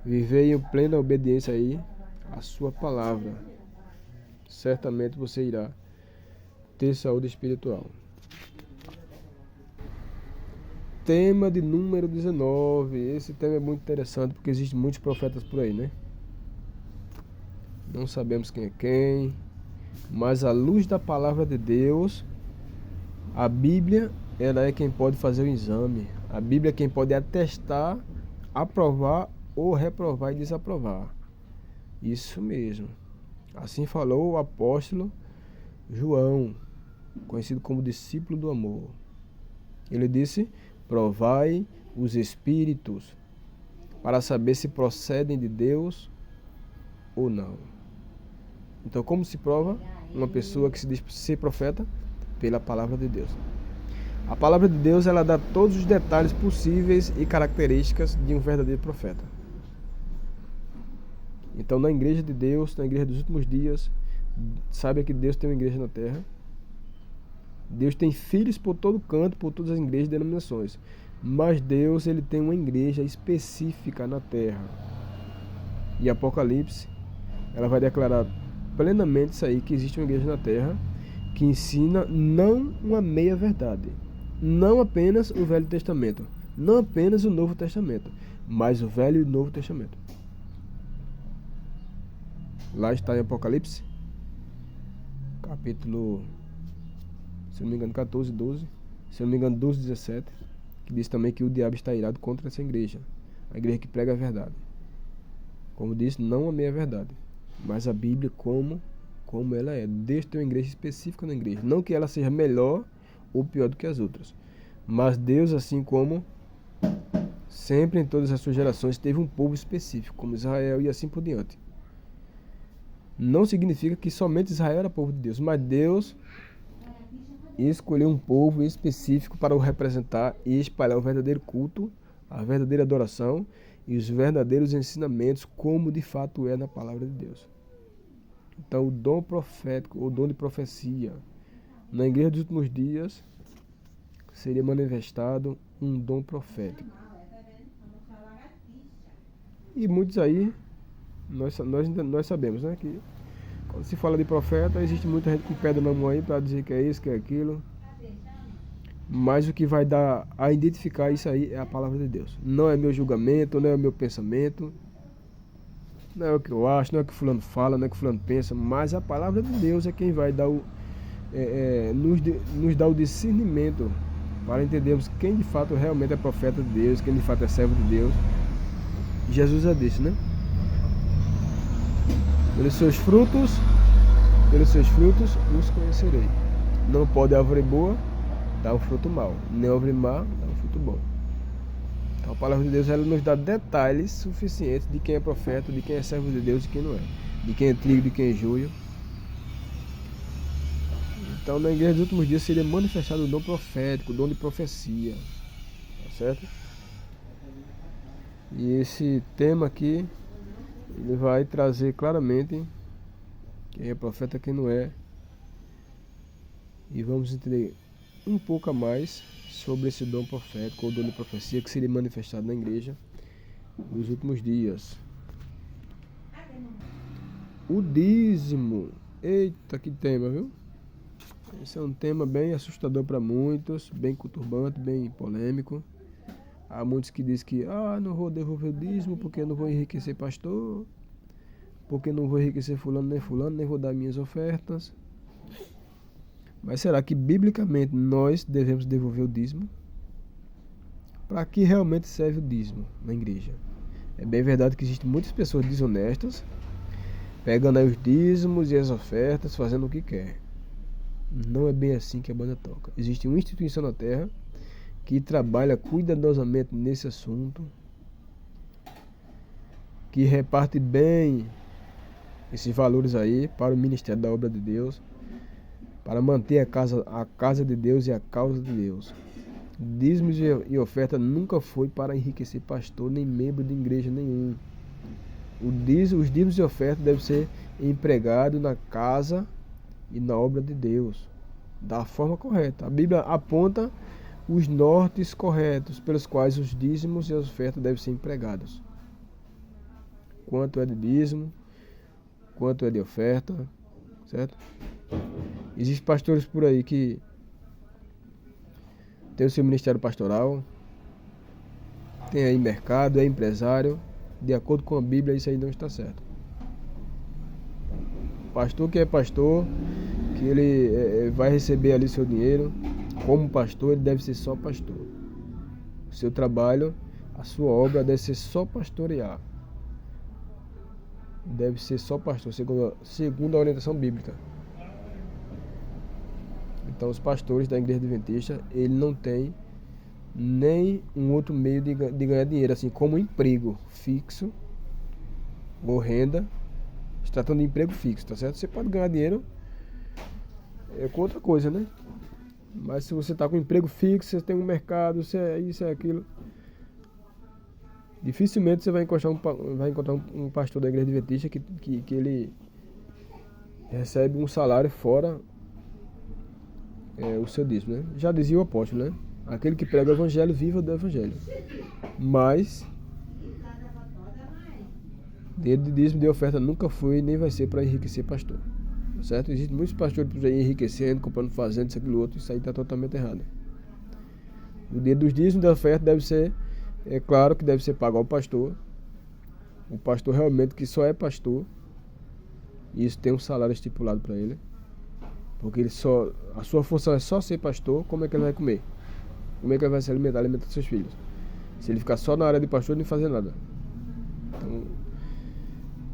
viver em plena obediência aí à sua palavra. Certamente você irá ter saúde espiritual. Tema de número 19. Esse tema é muito interessante porque existem muitos profetas por aí, né? Não sabemos quem é quem, mas à luz da palavra de Deus, a Bíblia, ela é quem pode fazer o exame. A Bíblia é quem pode atestar, aprovar ou reprovar e desaprovar. Isso mesmo. Assim falou o apóstolo João, conhecido como discípulo do amor. Ele disse: provai os espíritos para saber se procedem de Deus ou não. Então, como se prova uma pessoa que se diz ser profeta? Pela palavra de Deus. A palavra de Deus, ela dá todos os detalhes possíveis e características de um verdadeiro profeta. Então, na igreja de Deus, na igreja dos últimos dias, saiba que Deus tem uma igreja na terra. Deus tem filhos por todo canto, por todas as igrejas e denominações. Mas Deus, ele tem uma igreja específica na terra. E Apocalipse, ela vai declarar plenamente isso aí, que existe uma igreja na terra que ensina não uma meia verdade, não apenas o Velho Testamento, não apenas o Novo Testamento, mas o Velho e o Novo Testamento. Lá está em Apocalipse, capítulo, se não me engano, 14, 12, se não me engano, 12, 17, que diz também que o diabo está irado contra essa igreja, a igreja que prega a verdade. Como disse, não a meia verdade, mas a Bíblia como ela é. Deus tem uma igreja específica na igreja. Não que ela seja melhor ou pior do que as outras, mas Deus, assim como sempre em todas as suas gerações, teve um povo específico, como Israel e assim por diante. Não significa que somente Israel era povo de Deus, mas Deus escolheu um povo específico para o representar e espalhar o verdadeiro culto, a verdadeira adoração e os verdadeiros ensinamentos, como de fato é na palavra de Deus. Então, o dom profético, o dom de profecia, na igreja dos últimos dias, seria manifestado um dom profético. E muitos aí, nós sabemos, né, que quando se fala de profeta, existe muita gente com pedra na mão aí para dizer que é isso, que é aquilo. Mas o que vai dar a identificar isso aí é a palavra de Deus. Não é meu julgamento, não é meu pensamento. Não é o que eu acho, não é o que fulano fala, não é o que fulano pensa, mas a palavra de Deus é quem vai dar nos dá o discernimento para entendermos quem de fato realmente é profeta de Deus, quem de fato é servo de Deus. Jesus já disse, né? Pelos seus frutos os conhecerei. Não pode a árvore boa dar um fruto mau, nem árvore má dar um fruto bom. Então a palavra de Deus, ela nos dá detalhes suficientes de quem é profeta, de quem é servo de Deus e quem não é, de quem é trigo, de quem é joio. Então na igreja dos últimos dias seria manifestado o dom profético, o dom de profecia, tá certo? E esse tema aqui, ele vai trazer claramente quem é profeta e quem não é. E vamos entender um pouco a mais sobre esse dom profético ou dom de profecia que seria manifestado na igreja nos últimos dias. O dízimo. Eita, que tema, viu? Esse é um tema bem assustador para muitos, bem conturbante, bem polêmico. Há muitos que dizem que não vou devolver o dízimo porque eu não vou enriquecer pastor, porque não vou enriquecer fulano, nem vou dar minhas ofertas. Mas será que biblicamente nós devemos devolver o dízimo? Para que realmente serve o dízimo na igreja? É bem verdade que existem muitas pessoas desonestas, pegando aí os dízimos e as ofertas, fazendo o que quer. Não é bem assim que a banda toca. Existe uma instituição na terra que trabalha cuidadosamente nesse assunto, que reparte bem esses valores aí para o ministério da obra de Deus, para manter a casa de Deus e a causa de Deus. Dízimos e oferta nunca foi para enriquecer pastor nem membro de igreja nenhum. Os dízimos e oferta devem ser empregados na casa e na obra de Deus, da forma correta. A Bíblia aponta os nortes corretos pelos quais os dízimos e as ofertas devem ser empregados. Quanto é de dízimo, quanto é de oferta, certo? Existem pastores por aí que tem o seu ministério pastoral, tem aí mercado, é empresário. De acordo com a Bíblia, isso aí não está certo. Pastor que é pastor, que ele vai receber ali seu dinheiro, como pastor, ele deve ser só pastor. O seu trabalho, a sua obra deve ser só pastorear. Deve ser só pastor, segundo a orientação bíblica. Então os pastores da igreja adventista, ele não tem nem um outro meio de ganhar dinheiro, assim como emprego fixo ou renda. Se tratando de emprego fixo, tá certo? Você pode ganhar dinheiro com outra coisa, né? Mas se você está com um emprego fixo, você tem um mercado, você é isso, é aquilo, dificilmente você vai encontrar um pastor da igreja adventista que ele recebe um salário fora o seu dízimo, né? Já dizia o apóstolo, né? Aquele que prega o evangelho, viva do evangelho. Mas dinheiro de dízimo de oferta nunca foi nem vai ser para enriquecer pastor, certo? Existem muitos pastores por aí enriquecendo, comprando fazenda, isso, aquilo, outro. Isso aí está totalmente errado. O dinheiro dos dízimos de oferta deve ser, é claro que deve ser pago ao pastor. O pastor realmente que só é pastor, e isso tem um salário estipulado para ele, porque a sua função é só ser pastor. Como é que ele vai comer? Como é que ele vai se alimentar seus filhos? Se ele ficar só na área de pastor, nem fazer nada.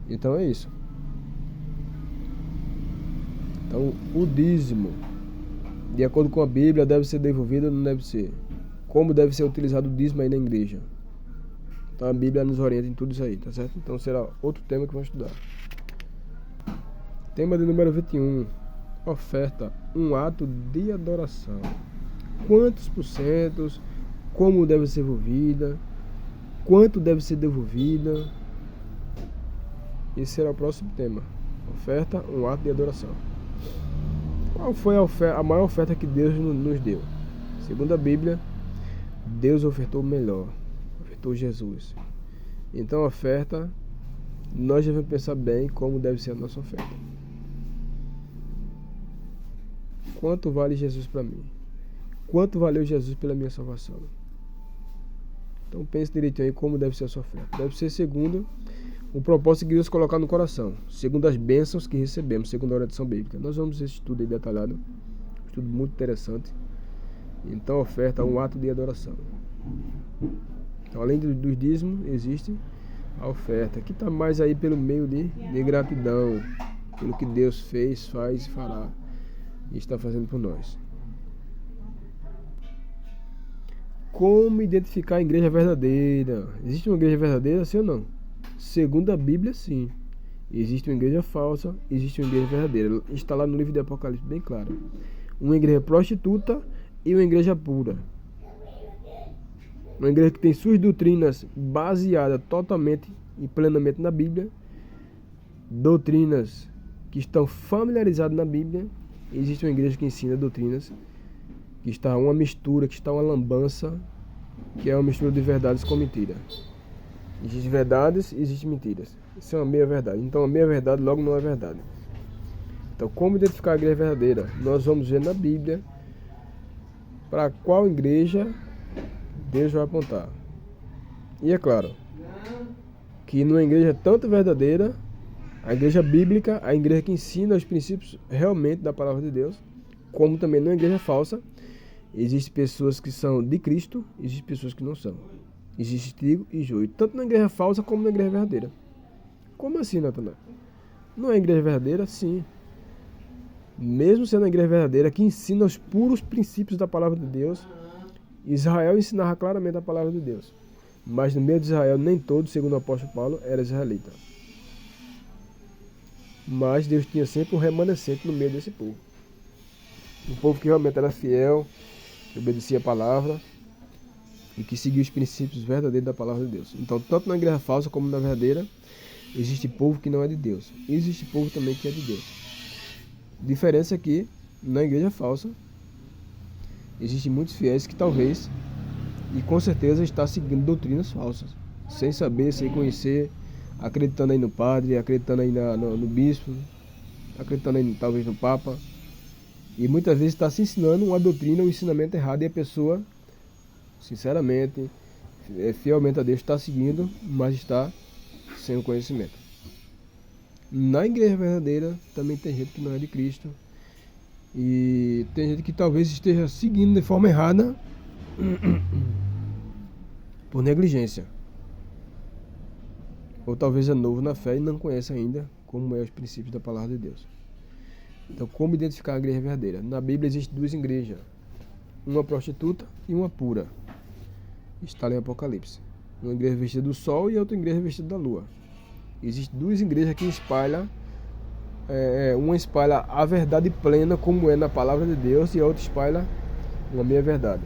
Então é isso. Então o dízimo, de acordo com a Bíblia, deve ser devolvido ou não deve ser? Como deve ser utilizado o dízimo aí na igreja? Então a Bíblia nos orienta em tudo isso aí, tá certo? Então será outro tema que vamos estudar. Tema de número 21. Oferta, um ato de adoração. Quantos porcentos? Como deve ser devolvida? Quanto deve ser devolvida? Esse será o próximo tema. Oferta, um ato de adoração. Qual foi a maior oferta que Deus nos deu? Segundo a Bíblia, Deus ofertou o melhor. Ofertou Jesus. Então a oferta, nós devemos pensar bem como deve ser a nossa oferta. Quanto vale Jesus para mim? Quanto valeu Jesus pela minha salvação? Então pense direitinho aí como deve ser a sua oferta. Deve ser segundo o propósito que Deus colocar no coração, segundo as bênçãos que recebemos, segundo a orientação bíblica. Nós vamos esse estudo aí detalhado, um estudo muito interessante. Então a oferta é um ato de adoração. Então, além dos dízimos, existe a oferta, que está mais aí pelo meio de gratidão, pelo que Deus fez, faz e fará, e está fazendo por nós. Como identificar a igreja verdadeira? Existe uma igreja verdadeira, sim ou não? Segundo a Bíblia, sim. Existe uma igreja falsa, existe uma igreja verdadeira. Está lá no livro de Apocalipse, bem claro. Uma igreja prostituta e uma igreja pura. Uma igreja que tem suas doutrinas baseadas totalmente e plenamente na Bíblia. Doutrinas que estão familiarizadas na Bíblia. Existe uma igreja que ensina doutrinas que está uma mistura, que está uma lambança, que é uma mistura de verdades com mentira. Existem verdades e existem mentiras. Isso é uma meia-verdade. Então, a meia-verdade logo não é verdade. Então, como identificar a igreja verdadeira? Nós vamos ver na Bíblia para qual igreja Deus vai apontar. E é claro que numa igreja tanto verdadeira, a igreja bíblica, a igreja que ensina os princípios realmente da palavra de Deus, como também numa igreja falsa, existem pessoas que são de Cristo, existem pessoas que não são. Existe trigo e joio, tanto na igreja falsa como na igreja verdadeira. Como assim, Natanael? Não é igreja verdadeira? Sim. Mesmo sendo a igreja verdadeira, que ensina os puros princípios da palavra de Deus, Israel ensinava claramente a palavra de Deus. Mas no meio de Israel, nem todos, segundo o apóstolo Paulo, era israelita. Mas Deus tinha sempre um remanescente no meio desse povo. Um povo que realmente era fiel, que obedecia a palavra e que seguia os princípios verdadeiros da palavra de Deus. Então, tanto na igreja falsa como na verdadeira, existe povo que não é de Deus. E existe povo também que é de Deus. Diferença é que, na igreja falsa, existem muitos fiéis que talvez, e com certeza, está seguindo doutrinas falsas. Sem saber, sem conhecer, acreditando aí no padre, acreditando aí no bispo, acreditando aí talvez no papa. E muitas vezes está se ensinando uma doutrina, um ensinamento errado, e a pessoa, sinceramente, fielmente a Deus, está seguindo, mas está sem o conhecimento. Na igreja verdadeira também tem gente que não é de Cristo. E tem gente que talvez esteja seguindo de forma errada por negligência. Ou talvez é novo na fé e não conhece ainda como é os princípios da palavra de Deus. Então, como identificar a igreja verdadeira? Na Bíblia existem duas igrejas. Uma prostituta e uma pura. Está lá em Apocalipse. Uma igreja vestida do sol e outra igreja vestida da lua. Existem duas igrejas que espalham. Uma espalha a verdade plena, como é na palavra de Deus, e a outra espalha uma meia-verdade,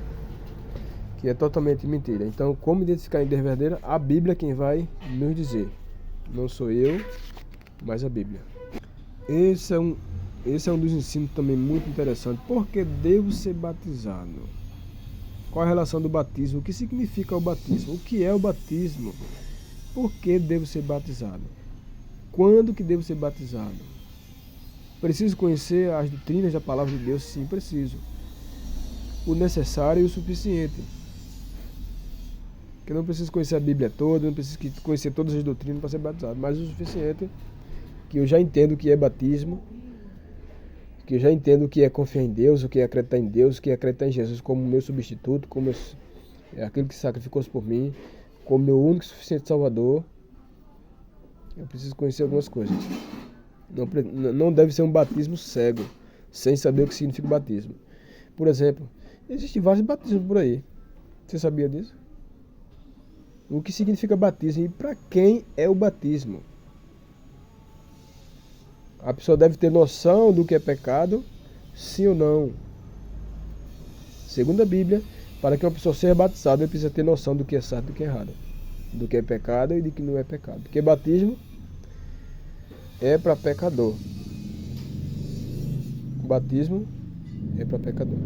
que é totalmente mentira. Então, como identificar a igreja verdadeira? A Bíblia é quem vai nos dizer. Não sou eu, mas a Bíblia. Esse é um dos ensinos também muito interessante. Por que devo ser batizado? Qual a relação do batismo? O que significa o batismo? O que é o batismo? Por que devo ser batizado? Quando que devo ser batizado? Preciso conhecer as doutrinas da palavra de Deus? Sim, preciso. O necessário e o suficiente. Porque eu não preciso conhecer a Bíblia toda, não preciso conhecer todas as doutrinas para ser batizado, mas o suficiente, que eu já entendo o que é batismo, que eu já entendo o que é confiar em Deus, o que é acreditar em Deus, o que é acreditar em Jesus como meu substituto, como aquele que sacrificou-se por mim, como meu único e suficiente Salvador. Eu preciso conhecer algumas coisas. Não deve ser um batismo cego, sem saber o que significa o batismo. Por exemplo, existem vários batismos por aí. Você sabia disso? O que significa batismo e para quem é o batismo? A pessoa deve ter noção do que é pecado, sim ou não? Segundo a Bíblia, para que uma pessoa seja batizada, ele precisa ter noção do que é certo e do que é errado. Do que é pecado e do que não é pecado. Porque batismo é para pecador. O batismo é para pecador.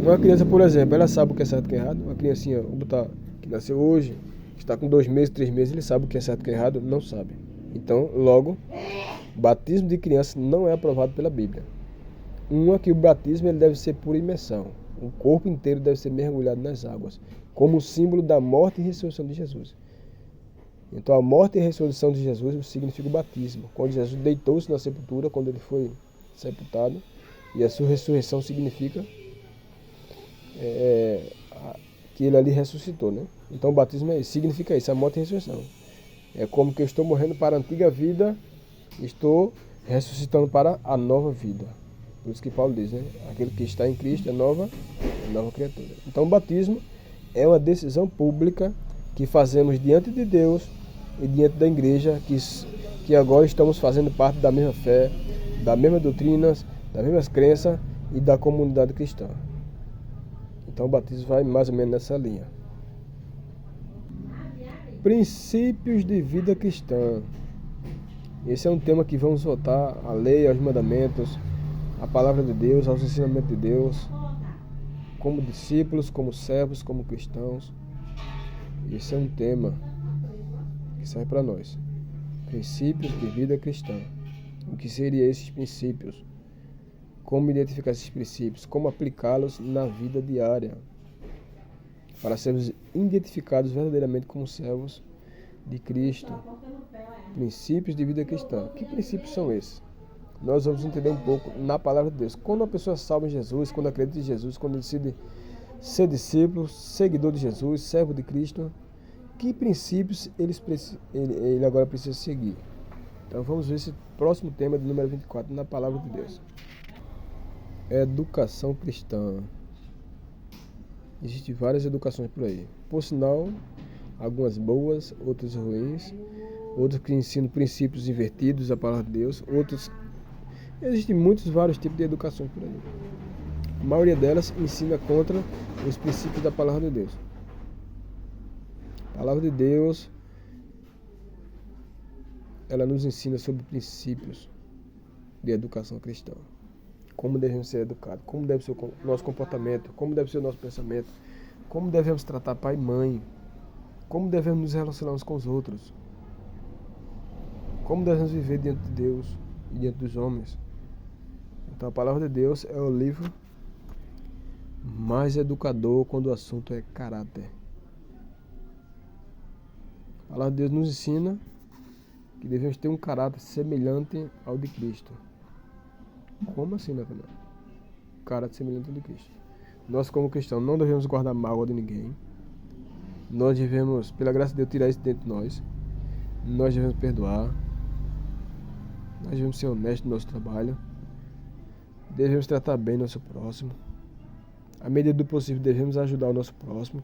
Uma criança, por exemplo, ela sabe o que é certo e o que é errado. Uma criancinha, vou botar, que nasceu hoje, está com 2 meses, 3 meses, ele sabe o que é certo e o que é errado? Não sabe. Então, logo, batismo de criança não é aprovado pela Bíblia. Que o batismo ele deve ser por imersão. O corpo inteiro deve ser mergulhado nas águas, como símbolo da morte e ressurreição de Jesus. Então a morte e a ressurreição de Jesus significa o batismo. Quando Jesus deitou-se na sepultura, quando ele foi sepultado, e a sua ressurreição significa que ele ali ressuscitou, né? Então o batismo significa isso, a morte e a ressurreição. É como que eu estou morrendo para a antiga vida, estou ressuscitando para a nova vida. Por isso que Paulo diz, né? Aquele que está em Cristo é nova criatura. Então o batismo é uma decisão pública que fazemos diante de Deus e diante da igreja, que agora estamos fazendo parte da mesma fé, da mesma doutrina, das mesmas crenças e da comunidade cristã. Então o batismo vai mais ou menos nessa linha. Princípios de vida cristã. Esse é um tema que vamos voltar à lei, aos mandamentos, à palavra de Deus, aos ensinamentos de Deus, como discípulos, como servos, como cristãos. Esse é um tema que serve para nós. Princípios de vida cristã. O que seriam esses princípios? Como identificar esses princípios? Como aplicá-los na vida diária? Para sermos identificados verdadeiramente como servos de Cristo. Princípios de vida cristã. Que princípios são esses? Nós vamos entender um pouco na palavra de Deus. Quando uma pessoa salva em Jesus, quando acredita em Jesus, quando decide ser discípulo, seguidor de Jesus, servo de Cristo, que princípios ele agora precisa seguir? Então vamos ver esse próximo tema do número 24 na palavra de Deus. Educação cristã. Existem várias educações por aí. Por sinal, algumas boas, outras ruins, outras que ensinam princípios invertidos da palavra de Deus, outras. Existem vários tipos de educações por aí. A maioria delas ensina contra os princípios da palavra de Deus. A palavra de Deus, ela nos ensina sobre princípios de educação cristã. Como devemos ser educados, como deve ser o nosso comportamento, como deve ser o nosso pensamento, como devemos tratar pai e mãe, como devemos nos relacionar uns com os outros, como devemos viver diante de Deus e diante dos homens. Então a palavra de Deus é o livro mais educador quando o assunto é caráter. A palavra de Deus nos ensina que devemos ter um caráter semelhante ao de Cristo. Como assim, Natanael? Caráter semelhante ao de Cristo. Nós, como cristãos, não devemos guardar mágoa de ninguém. Nós devemos, pela graça de Deus, tirar isso dentro de nós. Nós devemos perdoar. Nós devemos ser honestos no nosso trabalho. Devemos tratar bem nosso próximo. À medida do possível, devemos ajudar o nosso próximo,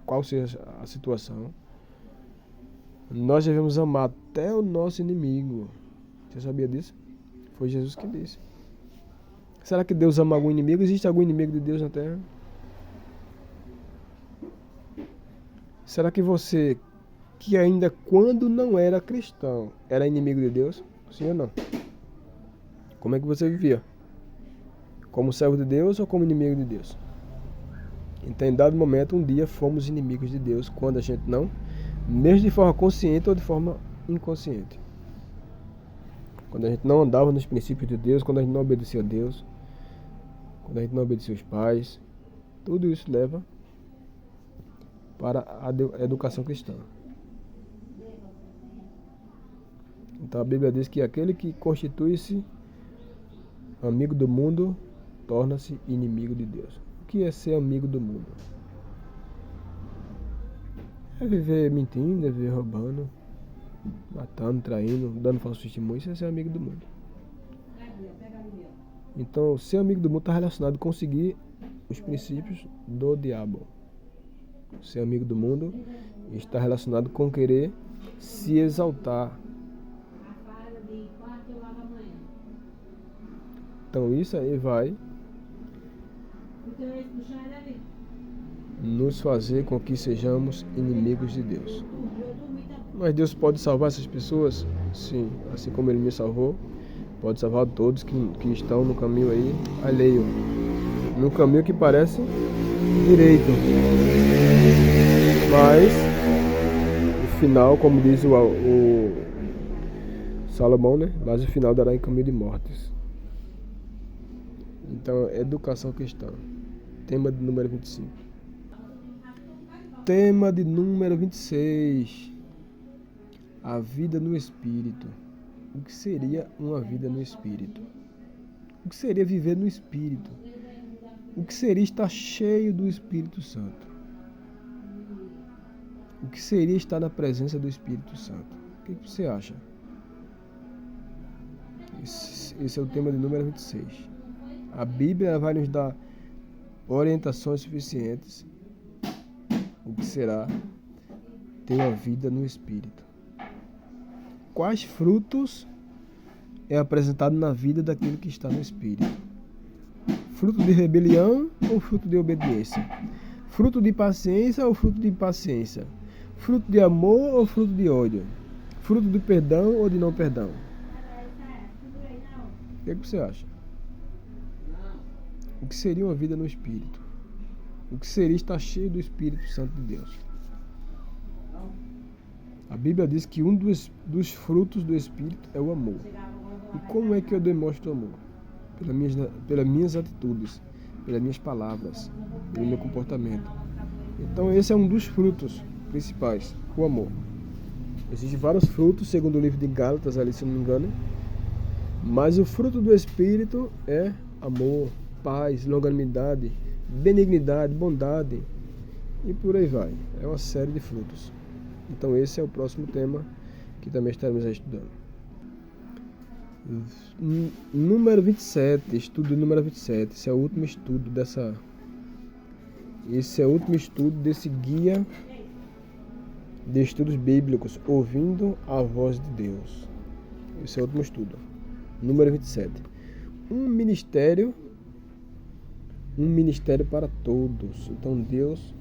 qual seja a situação. Nós devemos amar até o nosso inimigo. Você sabia disso? Foi Jesus que disse. Será que Deus ama algum inimigo? Existe algum inimigo de Deus na Terra? Será que você, que ainda quando não era cristão, era inimigo de Deus? Sim ou não? Como é que você vivia? Como servo de Deus ou como inimigo de Deus? Então, em dado momento, um dia fomos inimigos de Deus, quando a gente não, mesmo de forma consciente ou de forma inconsciente. Quando a gente não andava nos princípios de Deus, quando a gente não obedecia a Deus, quando a gente não obedecia os pais, tudo isso leva para a educação cristã. Então a Bíblia diz que aquele que constitui-se amigo do mundo torna-se inimigo de Deus. O que é ser amigo do mundo? É viver mentindo, é viver roubando, matando, traindo, dando falso testemunho. Isso é ser amigo do mundo. Então, ser amigo do mundo está relacionado com seguir os princípios do diabo. Ser amigo do mundo está relacionado com querer se exaltar. Então, isso aí vai nos fazer com que sejamos inimigos de Deus. Mas Deus pode salvar essas pessoas? Sim, assim como Ele me salvou, pode salvar todos que estão no caminho aí alheio, no caminho que parece direito, mas o final, como diz o Salomão, né? Mas o final dará em caminho de mortes. Então, educação cristã. Tema de número 25. Tema de número 26. A vida no Espírito. O que seria uma vida no Espírito? O que seria viver no Espírito? O que seria estar cheio do Espírito Santo? O que seria estar na presença do Espírito Santo? O que você acha? Esse é o tema de número 26. A Bíblia vai nos dar orientações suficientes. O que será ter uma vida no Espírito? Quais frutos é apresentado na vida daquele que está no Espírito? Fruto de rebelião ou fruto de obediência? Fruto de paciência ou fruto de impaciência? Fruto de amor ou fruto de ódio? Fruto de perdão ou de não perdão? O que você acha? O que seria uma vida no Espírito? O que seria estar cheio do Espírito Santo de Deus? A Bíblia diz que um dos frutos do Espírito é o amor. E como é que eu demonstro amor? Pelas minhas atitudes, pelas minhas palavras, pelo meu comportamento. Então esse é um dos frutos principais, o amor. Existem vários frutos, segundo o livro de Gálatas, ali se não me engano. Mas o fruto do Espírito é amor, paz, longanimidade, benignidade, bondade e por aí vai. É uma série de frutos. Então esse é o próximo tema que também estaremos estudando. Número 27, estudo número 27. Esse é o último estudo desse guia de estudos bíblicos, ouvindo a voz de Deus. Esse é o último estudo. Número 27. Um ministério para todos. Então Deus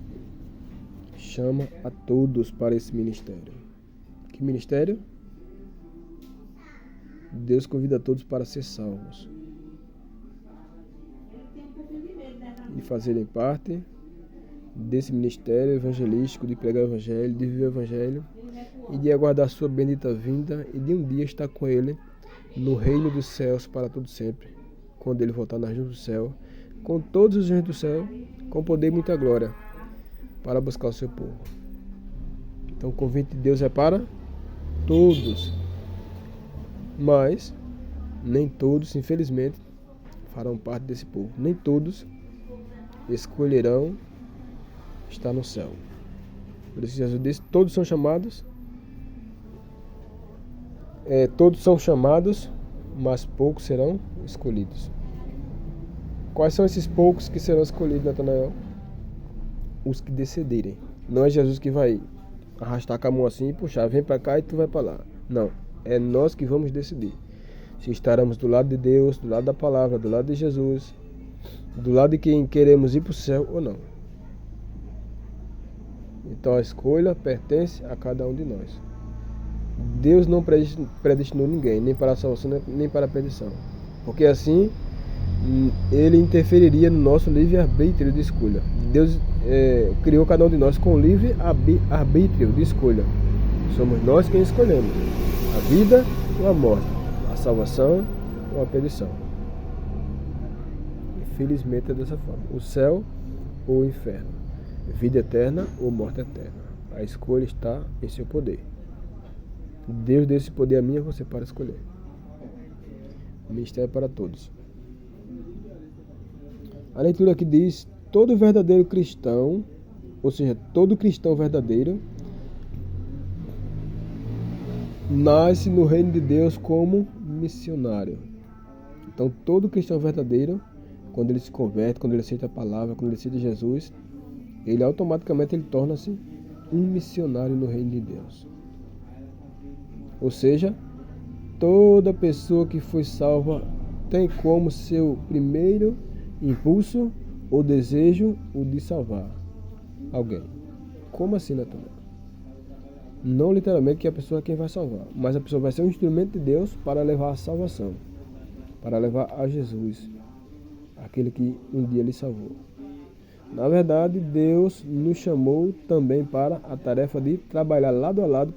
chama a todos para esse ministério. Que ministério? Deus convida todos para ser salvos e fazerem parte desse ministério evangelístico, de pregar o Evangelho, de viver o Evangelho e de aguardar sua bendita vinda e de um dia estar com Ele no reino dos céus para todo sempre, quando Ele voltar nas nuvens do céu, com todos os anjos do céu, com poder e muita glória, para buscar o seu povo. Então o convite de Deus é para todos, mas nem todos, infelizmente, farão parte desse povo. Nem todos escolherão estar no céu. Por isso Jesus disse, todos são chamados, mas poucos serão escolhidos. Quais são esses poucos que serão escolhidos, Natanael? Os que decidirem. Não é Jesus que vai arrastar com a mão assim e puxar, vem para cá e tu vai para lá. Não, é nós que vamos decidir. Se estaremos do lado de Deus, do lado da palavra, do lado de Jesus, do lado de quem queremos ir para o céu ou não. Então a escolha pertence a cada um de nós. Deus não predestinou ninguém, nem para a salvação, nem para a perdição. Porque assim, Ele interferiria no nosso livre-arbítrio de escolha. Deus criou cada um de nós com livre-arbítrio de escolha. Somos nós quem escolhemos a vida ou a morte, a salvação ou a perdição. Infelizmente é dessa forma. O céu ou o inferno, vida eterna ou morte eterna. A escolha está em seu poder. Deus deu esse poder a mim e a você para escolher. O ministério é para todos. A leitura aqui diz, todo verdadeiro cristão, ou seja, todo cristão verdadeiro, nasce no reino de Deus como missionário. Então todo cristão verdadeiro, quando ele se converte, quando ele aceita a palavra, quando ele aceita Jesus, ele automaticamente torna-se um missionário no reino de Deus. Ou seja, toda pessoa que foi salva tem como seu primeiro impulso ou desejo o de salvar alguém. Como assim, Natanael? Não literalmente que a pessoa é quem vai salvar, mas a pessoa vai ser um instrumento de Deus para levar a salvação, para levar a Jesus, aquele que um dia lhe salvou. Na verdade, Deus nos chamou também para a tarefa de trabalhar lado a lado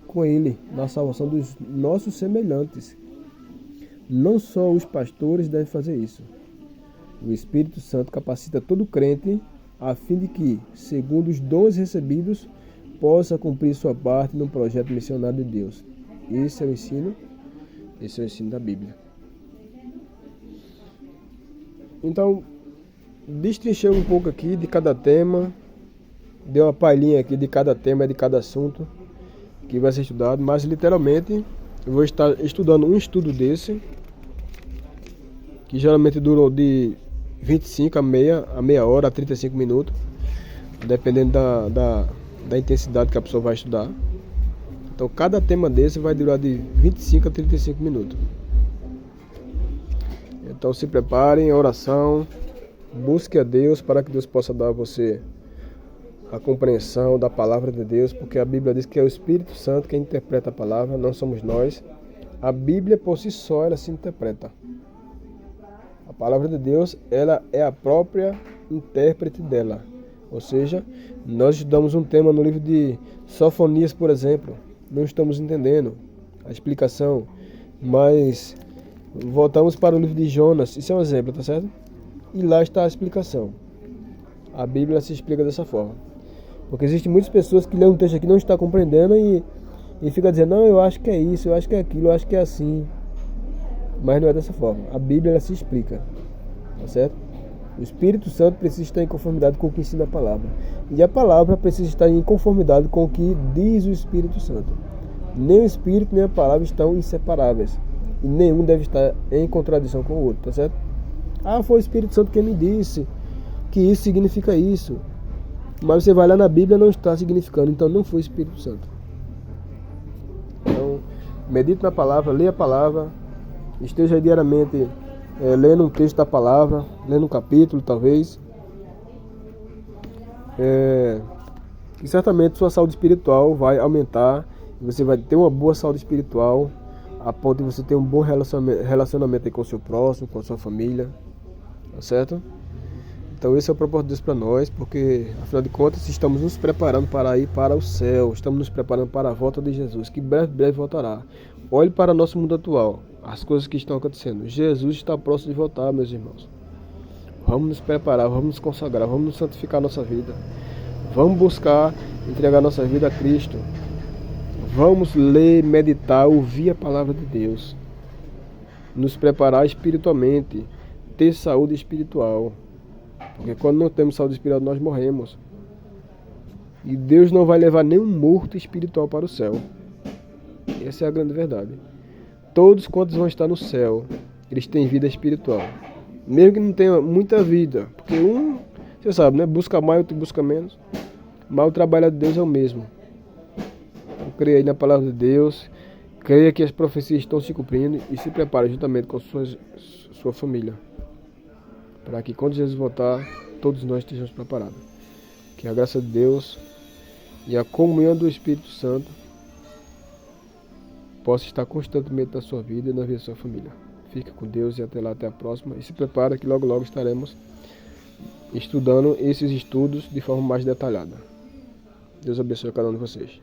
com Ele na salvação dos nossos semelhantes. Não só os pastores devem fazer isso. O Espírito Santo capacita todo crente a fim de que, segundo os dons recebidos, possa cumprir sua parte no projeto missionário de Deus. Esse é o ensino da Bíblia. Então, destrinchei um pouco aqui de cada tema, dei uma palhinha aqui de cada tema, de cada assunto que vai ser estudado, mas literalmente eu vou estar estudando um estudo desse, que geralmente durou de 25 a meia hora, a 35 minutos, dependendo da intensidade que a pessoa vai estudar. Então cada tema desse vai durar de 25 a 35 minutos. Então se preparem, oração, busque a Deus para que Deus possa dar a você a compreensão da palavra de Deus, porque a Bíblia diz que é o Espírito Santo quem interpreta a palavra, não somos nós. A Bíblia por si só ela se interpreta. A palavra de Deus ela é a própria intérprete dela. Ou seja, nós estudamos um tema no livro de Sofonias, por exemplo, não estamos entendendo a explicação, mas voltamos para o livro de Jonas, isso é um exemplo, tá certo? E lá está a explicação. A Bíblia se explica dessa forma. Porque existem muitas pessoas que lêem um texto aqui e não estão compreendendo e fica dizendo, não, eu acho que é isso, eu acho que é aquilo, eu acho que é assim. Mas não é dessa forma. A Bíblia ela se explica, tá certo? O Espírito Santo precisa estar em conformidade com o que ensina a palavra. E a palavra precisa estar em conformidade com o que diz o Espírito Santo. Nem o Espírito nem a palavra estão inseparáveis. E nenhum deve estar em contradição com o outro, tá certo? Ah, foi o Espírito Santo quem me disse que isso significa isso. Mas você vai lá na Bíblia não está significando, então não foi o Espírito Santo. Então, medite na palavra, leia a palavra, esteja diariamente lendo um texto da palavra, lendo um capítulo talvez. E certamente sua saúde espiritual vai aumentar, e você vai ter uma boa saúde espiritual, a ponto de você ter um bom relacionamento aí com o seu próximo, com a sua família, tá certo? Então esse é o propósito de Deus para nós, porque afinal de contas estamos nos preparando para ir para o céu, estamos nos preparando para a volta de Jesus, que breve voltará. Olhe para o nosso mundo atual, as coisas que estão acontecendo. Jesus está próximo de voltar, meus irmãos. Vamos nos preparar, vamos nos consagrar, vamos nos santificar a nossa vida. Vamos buscar entregar nossa vida a Cristo. Vamos ler, meditar, ouvir a palavra de Deus. Nos preparar espiritualmente, ter saúde espiritual. Porque quando não temos saúde espiritual, nós morremos. E Deus não vai levar nenhum morto espiritual para o céu. Essa é a grande verdade. Todos quantos vão estar no céu, eles têm vida espiritual. Mesmo que não tenha muita vida. Porque você sabe, né? Busca mais, outro busca menos. Mas o trabalho de Deus é o mesmo. Então, creia aí na palavra de Deus. Creia que as profecias estão se cumprindo. E se prepare juntamente com a sua família. Para que quando Jesus voltar, todos nós estejamos preparados. Que a graça de Deus e a comunhão do Espírito Santo possa estar constantemente na sua vida e na vida da sua família. Fica com Deus e até lá, até a próxima. E se prepara que logo estaremos estudando esses estudos de forma mais detalhada. Deus abençoe cada um de vocês.